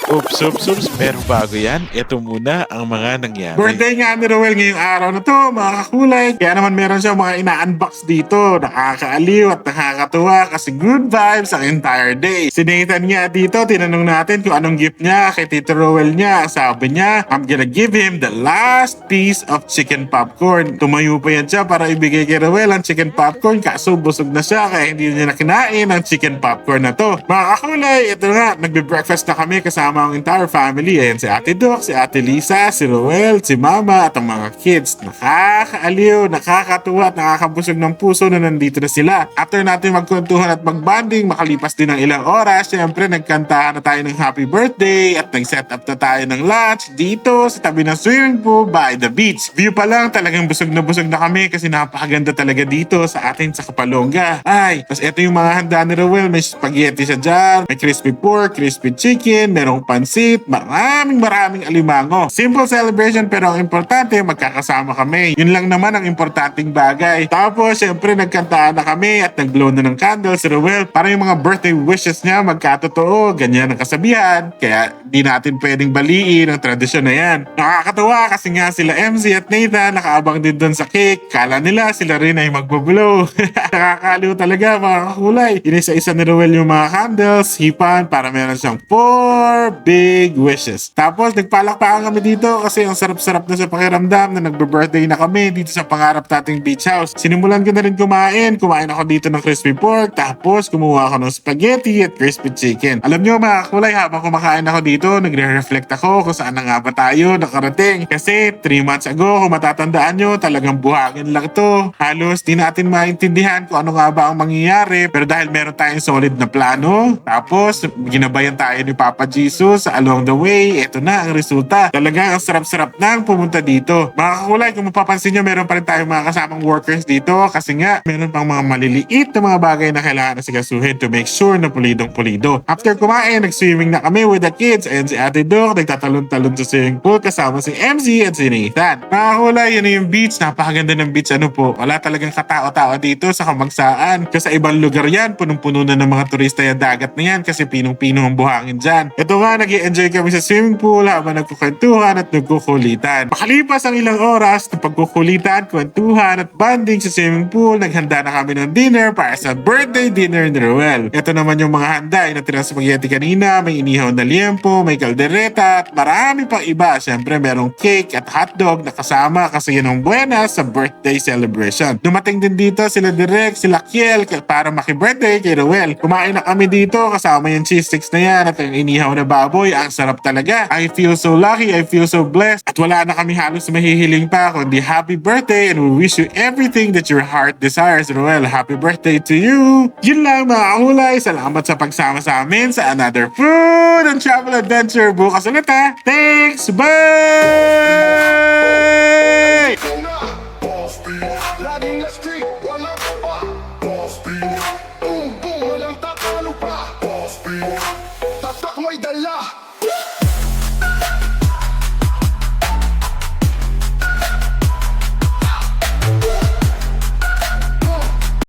Oops, oops, oops. Pero bago yan, ito muna ang mga nangyari. Birthday nga ni Roel ngayong araw na to, mga kakulay. Kaya naman meron siya mga ina-unbox dito. Nakakaaliw at nakakatuwa kasi good vibes ang entire day. Si Nathan nga dito, tinanong natin kung anong gift niya kay Tito Roel niya. Sabi niya, I'm gonna give him the last piece of chicken popcorn. Tumayo pa yan siya para ibigay kay Roel ang chicken popcorn, kaso busog na siya kaya hindi niya na kinain ang chicken popcorn na to. Mga kakulay, ito nga, nagbe-breakfast na kami kasama ang entire family. Ayan si Ate Doc, si Ate Lisa, si Roel, si Mama at ang mga kids. Nakakaaliw, nakakatuwa at nakakabusog ng puso na nandito na sila. After natin magkwentuhan at magbanding, makalipas din ng ilang oras, syempre nagkantahan na tayo ng happy birthday at nag-set up na tayo ng lunch dito sa tabi ng swimming pool by the beach. View pa lang, talagang busog na kami kasi napakaganda talaga dito sa atin sa Kapalonga. Ay, tapos ito yung mga handa ni Roel. May spaghetti siya dyan, may crispy pork, crispy chicken, merong pansit, maraming alimango. Simple celebration pero ang importante, magkakasama kami. Yun lang naman ang importanteng bagay. Tapos, syempre, nagkantaan na kami at nag-blow na ng candles si Roel para yung mga birthday wishes niya magkatotoo. Ganyan ang kasabihan. Kaya di natin pwedeng baliin ang tradisyon na yan. Nakakatawa kasi nga sila MC at Nathan nakaabang din doon sa cake. Kala nila sila rin ay magbublow. Nakakaliw talaga mga kakulay. Inisa-isa ni Roel yung mga candles, hipan para meron siyang 4 big wishes. Tapos nagpalakpakan kami dito kasi ang sarap-sarap na sa pakiramdam na nagbe-birthday na kami dito sa pangarap nating beach house. Sinimulan ko na rin kumain. Kumain ako dito ng crispy pork. Tapos kumuha ako ng spaghetti at crispy chicken. Alam nyo mga kulay, habang kumakain ako dito, nagre-reflect ako kung saan na nga ba tayo nakarating. Kasi 3 months ago, kung matatandaan nyo, talagang buhangin lang to. Halos di natin maintindihan kung ano nga ba ang mangyayari. Pero dahil meron tayong solid na plano, tapos ginabayan tayo ni Papa Jesus along the way, eto na ang resulta. Talagang ang sarap-sarap nang pumunta dito. Mga kakulay, kung mapapansin nyo, meron pa rin tayong mga kasamang workers dito kasi nga, meron pang mga maliliit na mga bagay na kailangan na sigasuhin to make sure na pulidong-pulido. After kumain, nag-swimming na kami with the kids. Ayan si Ate Doc, nagtatalon-talon sa swimming pool kasama si MC at si Nathan. Mga kakulay, yun na yung beach. Napakaganda ng beach. Ano po, wala talagang katao-tao dito sa Kamagsaan. Kasi sa ibang lugar yan, punong-puno na ng mga turista yung dagat na yan kasi pinong-pino ang buhangin dyan. Ito nga, nag-i-enjoy kami sa swimming pool habang nagkukwentuhan at nagkukulitan. Makalipas ang ilang oras ng pagkukulitan, kwentuhan at banding sa swimming pool, naghanda na kami ng dinner para sa birthday dinner ni Roel. Ito naman yung mga handa, yung natirang spaghetti kanina, may inihaw na liempo, may kaldereta at marami pang iba. Siyempre merong cake at hotdog na kasama kasi yun ang buenas sa birthday celebration. Dumating din dito sila Direk, sila Kiel para maki-birthday kay Roel. Kumain na kami dito kasama yung cheese sticks na yan at yung inihaw na baboy. Ang sarap talaga. I feel so lucky, I feel so blessed. At wala na kami halos mahihiling pa kundi happy birthday and we wish you everything that your heart desires. Roel, happy birthday to you! Yun lang mga kakulay. Salamat sa pagsama sa amin sa another food and travel adventure. Bukas ulit ha. Thanks! Bye!